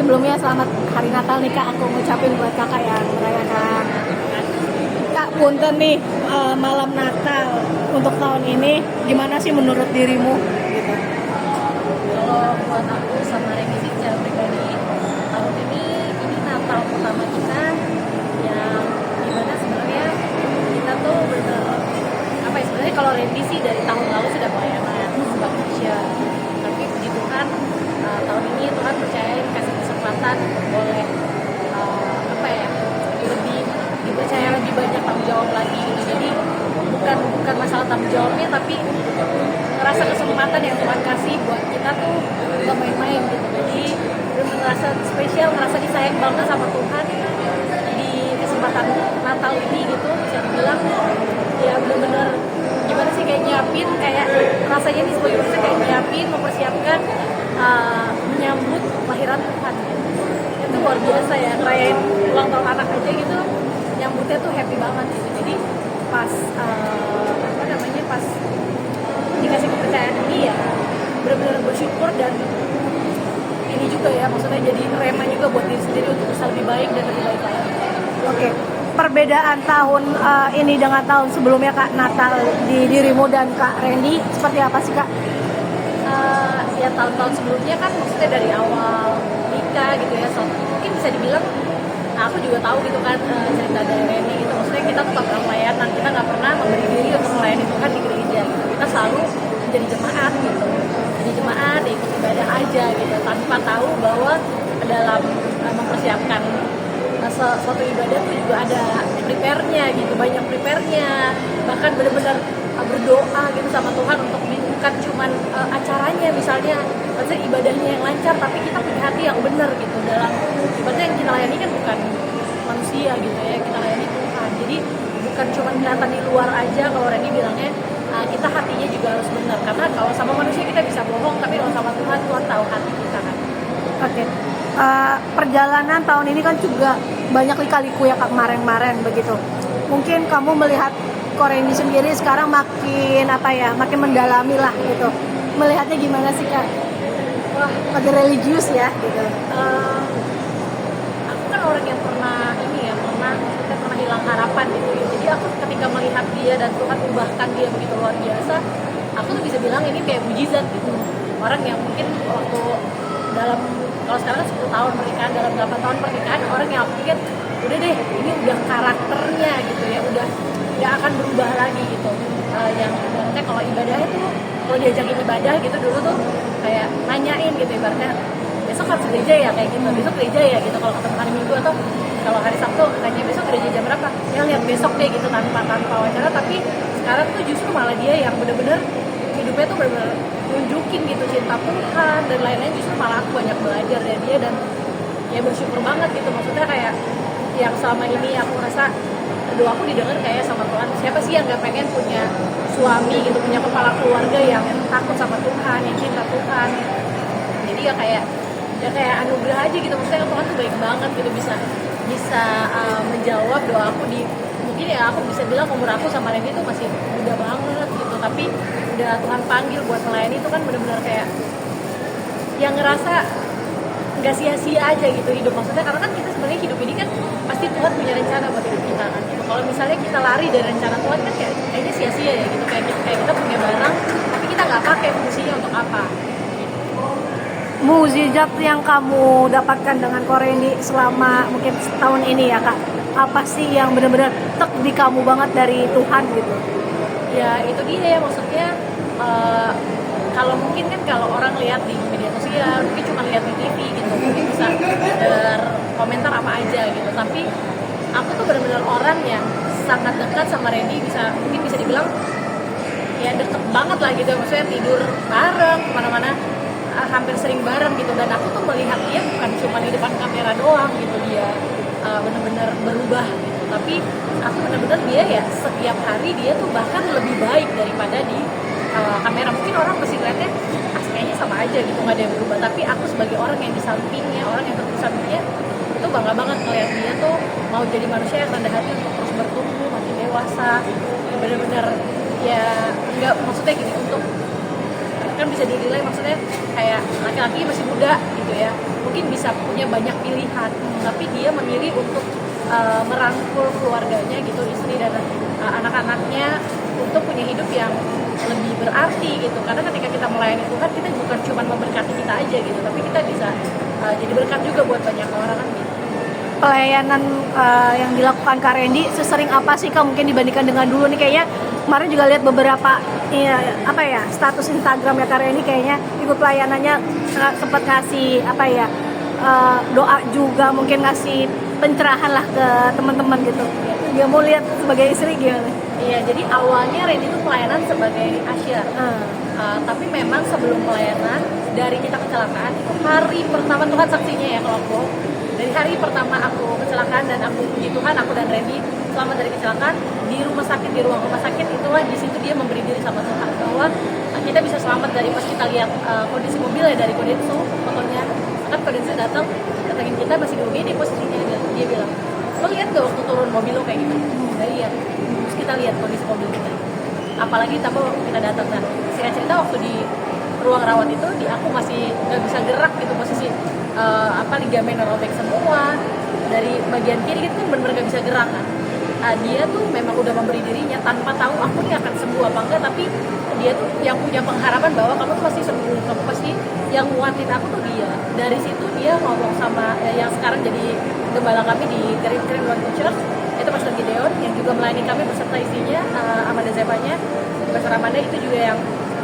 sebelumnya selamat Hari Natal nih Kak, aku ngucapin buat kakak yang merayakan. Kak, punten nih, malam Natal untuk tahun ini gimana sih menurut dirimu? Gitu. Kalau buat aku sama Reni sih secara pribadi, tahun ini Natal pertama kita yang dimana sebenarnya kita tuh bener apa ya, sebenarnya kalau Reni sih dari tahun lalu sudah pelayanan sebagai Christian, tapi puji Tuhan tahun ini Tuhan percayain kasih kesempatan untuk boleh apa ya, lebih dipercaya lebih banyak tanggung jawab lagi gitu. Jadi bukan masalah tanggung jawabnya, tapi ngerasa kesempatan yang Tuhan kasih buat kita tuh gak main-main gitu. Jadi bener ngerasa spesial, ngerasa disayang banget sama Tuhan di kesempatan Natal ini gitu. Bisa dibilang ya bener-bener gimana sih, kayak nyiapin, kayak rasanya nih sebagai manusia kayak nyiapin, mempersiapkan menyambut kelahiran Tuhan. Itu luar biasa ya, ngerayain ulang tahun anak aja gitu, nyambutnya tuh happy banget gitu. Jadi pas pas dikasih kepercayaan ini ya benar-benar bersyukur, dan ini juga ya maksudnya jadi rema juga buat diri sendiri untuk bisa lebih baik dan lebih baik lagi. Oke, perbedaan tahun ini dengan tahun sebelumnya Kak, Natal di dirimu dan Kak Randy seperti apa sih Kak? Ya tahun-tahun sebelumnya kan maksudnya dari awal nikah gitu ya, so mungkin bisa dibilang aku juga tahu gitu kan cerita dari Reni gitu, maksudnya kita tetap pelayanan, kita nggak pernah memberi diri untuk melayani Tuhan di gereja gitu. Kita selalu jadi jemaat gitu, jadi jemaat, ikut ibadah aja gitu, tanpa tahu bahwa dalam mempersiapkan suatu ibadah tuh juga ada prepare-nya gitu, banyak prepare-nya, bahkan benar-benar berdoa gitu sama Tuhan untuk bukan cuman acaranya misalnya, maksudnya ibadahnya yang lancar, tapi kita punya hati yang benar gitu dalam ibadah yang kita layani. Kan bukan manusia gitu ya, kita layani Tuhan, jadi bukan cuma kelihatan di luar aja. Kalau Reni bilangnya kita hatinya juga harus benar, karena kalau sama manusia kita bisa bohong, tapi kalau sama Tuhan, Tuhan tahu hati kita kan. Oke. Perjalanan tahun ini kan juga banyak lika-liku ya Kak, kemarin-kemarin begitu. Mungkin kamu melihat Randy sendiri sekarang makin makin mendalami lah gitu. Melihatnya gimana sih Kak? Wah, makin religius ya gitu. Aku kan orang yang pernah hilang harapan gitu ya. Jadi aku ketika melihat dia dan Tuhan ubahkan dia begitu luar biasa, aku tuh bisa bilang ini kayak mujizat gitu. Orang yang mungkin waktu dalam, kalau sekarang 10 tahun pernikahan, dalam 8 tahun pernikahan, orang yang aku pikir udah deh ini udah karakternya gitu ya, udah nggak akan berubah lagi gitu. Yang ibaratnya kalau ibadahnya tuh, kalau diajakin ibadah gitu dulu tuh kayak nanyain gitu, ibaratnya besok harus gereja ya, kayak gitu, besok gereja ya gitu. Kalau ketemu hari Minggu atau kalau hari Sabtu tanya besok gereja jam berapa, ya lihat besok deh gitu, tanpa wawancara. Tapi sekarang tuh justru malah dia yang bener-bener hidupnya tuh bener-bener nunjukin gitu cinta Tuhan dan lain-lain. Justru malah aku banyak belajar dari dia, dan ya bersyukur banget gitu. Maksudnya kayak yang selama ini aku rasa doaku didengar kayak sama Tuhan. Siapa sih yang gak pengen punya suami gitu, punya kepala keluarga yang takut sama Tuhan, yang cinta Tuhan. Jadi ya kayak anugerah aja gitu. Maksudnya Tuhan tuh baik banget gitu, bisa menjawab doaku di, mungkin ya aku bisa bilang umur aku sama Reni tuh masih muda banget gitu, tapi udah Tuhan panggil buat melayani itu kan benar-benar kayak yang ngerasa nggak sia-sia aja gitu hidup. Maksudnya karena kan kita sebenarnya hidup ini kan pasti Tuhan punya rencana buat hidup kita kan gitu. Kalau misalnya kita lari dari rencana Tuhan kan kayaknya sia-sia ya gitu, kayak kita punya barang tapi kita nggak pakai, fungsinya untuk apa. Mukjizat yang kamu dapatkan dengan Randy selama mungkin setahun ini ya Kak, apa sih yang benar-benar tek di kamu banget dari Tuhan gitu? Ya itu dia ya, maksudnya kalau mungkin kan kalau orang lihat di media sosial mungkin cuma lihat di TV gitu, mungkin bisa berkomentar apa aja gitu, tapi aku tuh benar-benar orang yang sangat dekat sama Randy, mungkin bisa dibilang ya deket banget lah gitu. Maksudnya tidur bareng kemana-mana, hampir sering bareng gitu. Dan aku tuh melihat dia bukan cuma di depan kamera doang gitu, dia benar-benar berubah gitu. Tapi aku benar-benar dia ya setiap hari dia tuh bahkan lebih baik daripada di kamera. Mungkin orang pasti lihatnya kayaknya sama aja gitu, nggak ada yang berubah. Tapi aku sebagai orang yang di sampingnya, orang yang terus sampingnya, itu bangga banget ngeliat dia tuh mau jadi manusia yang rendah hati untuk terus bertumbuh, makin dewasa. Benar-benar ya nggak, maksudnya gini, untuk kan bisa dinilai maksudnya kayak laki-laki masih muda gitu ya, mungkin bisa punya banyak pilihan, tapi dia memilih untuk merangkul keluarganya gitu, istri dan anak-anaknya untuk punya hidup yang lebih berarti gitu. Karena ketika kita melayani Tuhan, kita bukan cuma memberkati kita aja gitu, tapi kita bisa jadi berkat juga buat banyak orang kan gitu. Pelayanan yang dilakukan Kak Randy sesering apa sih Kak mungkin dibandingkan dengan dulu nih? Kayaknya kemarin juga lihat beberapa status Instagram ya Kak Randy, kayaknya ikut pelayanannya sempat ngasih doa juga, mungkin ngasih pencerahan lah ke teman-teman gitu. Dia mau lihat sebagai istri gimana? Iya, jadi awalnya Randy itu pelayanan sebagai usher. Tapi memang sebelum pelayanan, dari kita kecelakaan itu hari pertama, Tuhan saksinya ya kalau aku, dari hari pertama aku kecelakaan dan aku puji Tuhan, aku dan Randy selamat dari kecelakaan di rumah sakit, di ruang rumah sakit itulah, di situ dia memberi diri sama Tuhan bahwa kita bisa selamat dari pas kita lihat kondisi mobil ya, dari Kodensu fotonya kan Kodensu datang datangin kita masih di UGD posisinya, dia bilang lo lihat gak waktu turun mobil lo kayak gitu, nggak lihat. Terus kita lihat kondisi mobil kita, apalagi tambah kita datang, nah singkat cerita waktu di ruang rawat itu aku masih nggak bisa gerak gitu, posisi ligamen robek semua dari bagian kiri gitu kan, benar-benar nggak bisa gerak kan. Dia tuh memang udah memberi dirinya tanpa tahu aku nih akan sembuh apa enggak, tapi dia tuh yang punya pengharapan bahwa kamu tuh pasti sembuh, kamu pasti, yang nguatin aku tuh dia. Dari situ dia ngomong sama yang sekarang jadi gembala kami di Green One Church, itu Pastor Gideon yang juga melayani kami beserta istrinya Amanda Zepanya, Pastor Amanda itu juga yang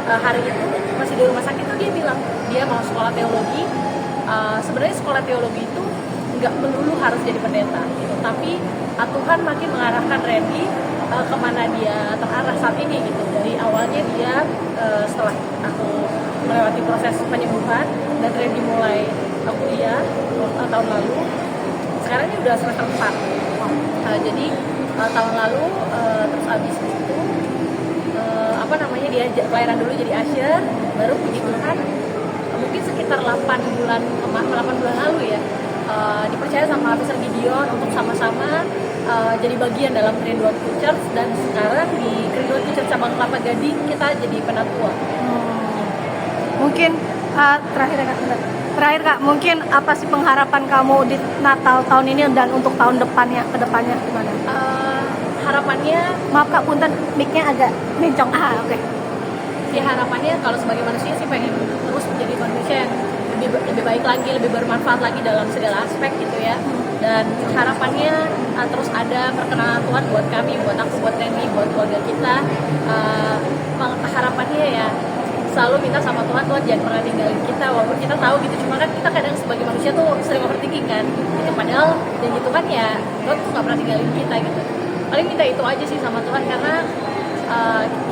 hari itu masih di rumah sakit tuh dia bilang dia mau sekolah teologi. Sebenarnya sekolah teologi itu nggak melulu harus jadi pendeta gitu, tapi Tuhan makin mengarahkan Randy kemana dia terarah saat ini gitu. Dari awalnya dia setelah aku melewati proses penyembuhan dan Randy mulai kuliah tahun lalu, sekarang ini udah semester 4. Jadi tahun lalu terus abis itu dia pelayanan dulu jadi usher, baru puji Tuhan mungkin sekitar 8 bulan lalu ya, dipercaya sama Pastor Gideon untuk sama-sama jadi bagian dalam Green One Church, dan sekarang di Green One Church cabang Kelapa Gading kita jadi penatua. Mungkin terakhir Kak, mungkin apa sih pengharapan kamu di Natal tahun ini dan untuk tahun depannya, ke depannya gimana? Harapannya, maaf Kak, punten mic-nya agak mencong. Oke. Ya harapannya kalau sebagai manusia sih pengen terus menjadi manusia yang lebih baik lagi, lebih bermanfaat lagi dalam segala aspek gitu ya. Dan harapannya terus ada perkenalan Tuhan buat kami, buat aku, buat Randy, buat keluarga kita. Harapannya ya selalu minta sama Tuhan, Tuhan jangan pernah tinggalin kita, walaupun kita tahu gitu, cuma kan kita kadang sebagai manusia tuh sering overthinking kan gitu, padahal janji Tuhan ya Tuhan tuh gak pernah tinggalin kita gitu. Paling minta itu aja sih sama Tuhan, karena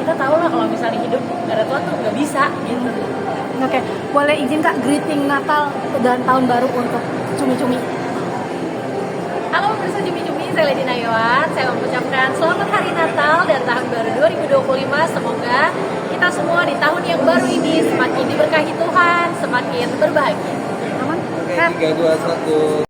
kita tahu lah kalau misalnya hidup gak ada Tuhan tuh gak bisa gitu. Oke, boleh izin Kak greeting Natal dan tahun baru untuk cumi-cumi. Halo pemirsa Cumi-Cumi, saya Lady Nayawan. Saya mengucapkan selamat hari Natal dan tahun baru 2025. Semoga kita semua di tahun yang baru ini semakin diberkahi Tuhan, semakin berbahagia. Aman? Oke, 3, 2, 1.